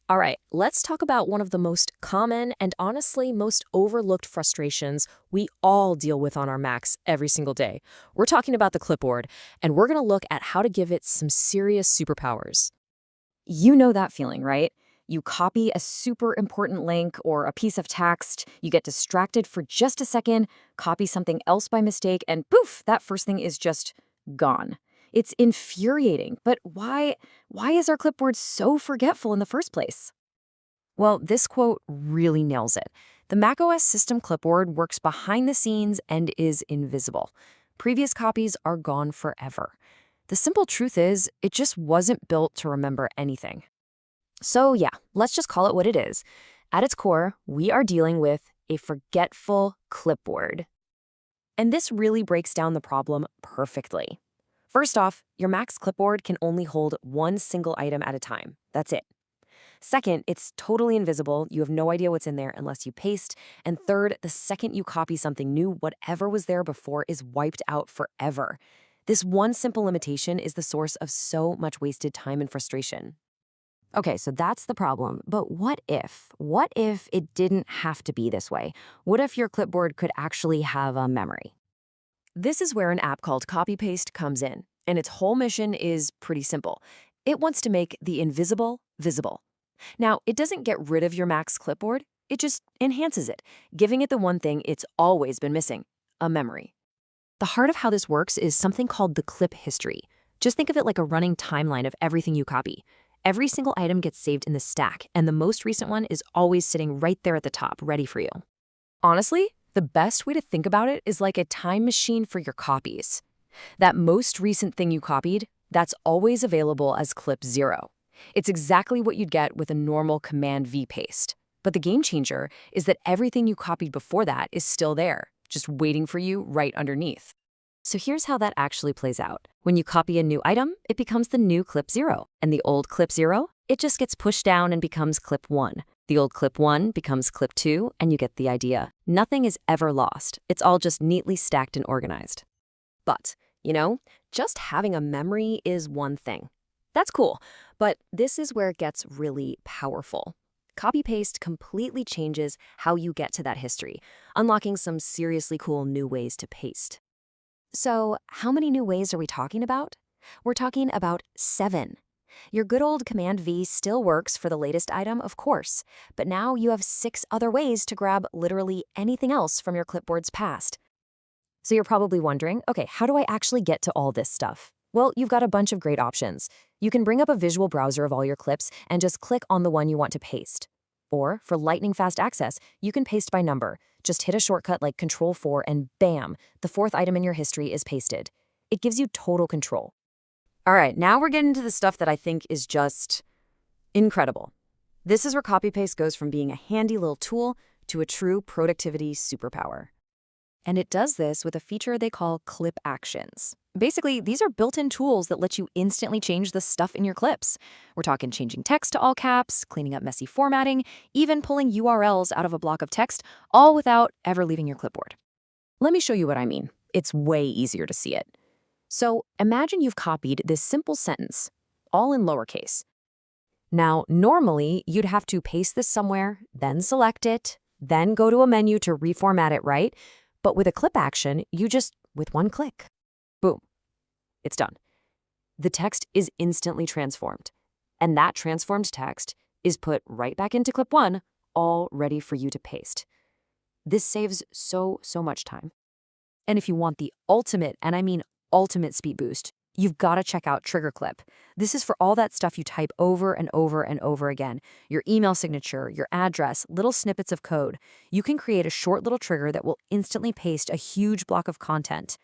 All right, let's talk about one of the most common and honestly most overlooked frustrations we all deal with on our Macs every single day. We're talking about the clipboard, and we're going to look at how to give it some serious superpowers. You know that feeling, right? You copy a super important link or a piece of text, you get distracted for just a second, copy something else by mistake, and poof, that first thing is just gone. It's infuriating, but why is our clipboard so forgetful in the first place? Well, this quote really nails it. The macOS system clipboard works behind the scenes and is invisible. Previous copies are gone forever. The simple truth is, it just wasn't built to remember anything. So yeah, let's just call it what it is. At its core, we are dealing with a forgetful clipboard. And this really breaks down the problem perfectly. First off, your Mac's clipboard can only hold one single item at a time. That's it. Second, it's totally invisible. You have no idea what's in there unless you paste. And third, the second you copy something new, whatever was there before is wiped out forever. This one simple limitation is the source of so much wasted time and frustration. Okay, so that's the problem. But what if? What if it didn't have to be this way? What if your clipboard could actually have a memory? This is where an app called CopyPaste comes in, and its whole mission is pretty simple. It wants to make the invisible visible. Now, it doesn't get rid of your Mac's clipboard, it just enhances it, giving it the one thing it's always been missing, a memory. The heart of how this works is something called the clip history. Just think of it like a running timeline of everything you copy. Every single item gets saved in the stack, and the most recent one is always sitting right there at the top, ready for you. Honestly, the best way to think about it is like a time machine for your copies. That most recent thing you copied, that's always available as clip 0. It's exactly what you'd get with a normal Command-V paste. But the game changer is that everything you copied before that is still there, just waiting for you right underneath. So here's how that actually plays out. When you copy a new item, it becomes the new clip 0. And the old clip 0, it just gets pushed down and becomes clip 1. The old clip 1 becomes clip 2, and you get the idea. Nothing is ever lost. It's all just neatly stacked and organized. But, just having a memory is one thing. That's cool, but this is where it gets really powerful. CopyPaste completely changes how you get to that history, unlocking some seriously cool new ways to paste. So, how many new ways are we talking about? We're talking about 7. Your good old Command-V still works for the latest item, of course, but now you have 6 other ways to grab literally anything else from your clipboard's past. So you're probably wondering, okay, how do I actually get to all this stuff? Well, you've got a bunch of great options. You can bring up a visual browser of all your clips and just click on the one you want to paste. Or, for lightning-fast access, you can paste by number. Just hit a shortcut like Control-4 and bam, the 4th item in your history is pasted. It gives you total control. All right, now we're getting to the stuff that I think is just incredible. This is where CopyPaste goes from being a handy little tool to a true productivity superpower. And it does this with a feature they call Clip Actions. Basically, these are built-in tools that let you instantly change the stuff in your clips. We're talking changing text to all caps, cleaning up messy formatting, even pulling URLs out of a block of text, all without ever leaving your clipboard. Let me show you what I mean. It's way easier to see it. So imagine you've copied this simple sentence, all in lowercase. Now, normally, you'd have to paste this somewhere, then select it, then go to a menu to reformat it, right? But with a clip action, with one click, boom, it's done. The text is instantly transformed. And that transformed text is put right back into clip 1, all ready for you to paste. This saves so much time. And if you want the ultimate, and I mean ultimate speed boost, you've got to check out TriggerClip. This is for all that stuff you type over and over and over again. Your email signature, your address, little snippets of code. You can create a short little trigger that will instantly paste a huge block of content.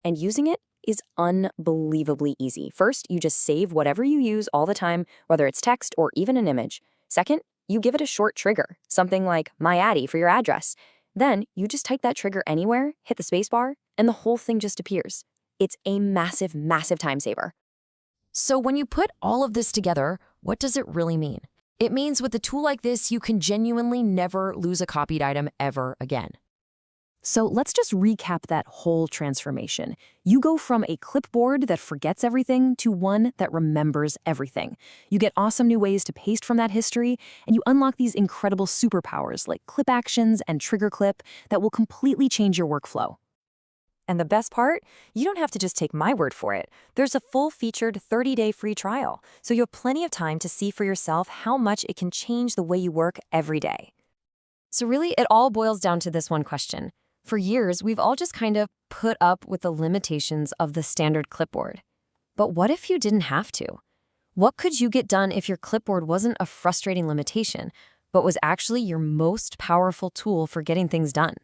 And using it is unbelievably easy. First, you just save whatever you use all the time, whether it's text or even an image. Second, you give it a short trigger, something like my addy for your address. Then you just type that trigger anywhere, hit the spacebar, and the whole thing just appears. It's a massive, massive time saver. So when you put all of this together, what does it really mean? It means with a tool like this, you can genuinely never lose a copied item ever again. So let's just recap that whole transformation. You go from a clipboard that forgets everything to one that remembers everything. You get awesome new ways to paste from that history, and you unlock these incredible superpowers like clip actions and TriggerClip that will completely change your workflow. And the best part? You don't have to just take my word for it. There's a full-featured 30-day free trial, so you have plenty of time to see for yourself how much it can change the way you work every day. So really, it all boils down to this one question. For years, we've all just kind of put up with the limitations of the standard clipboard. But what if you didn't have to? What could you get done if your clipboard wasn't a frustrating limitation, but was actually your most powerful tool for getting things done?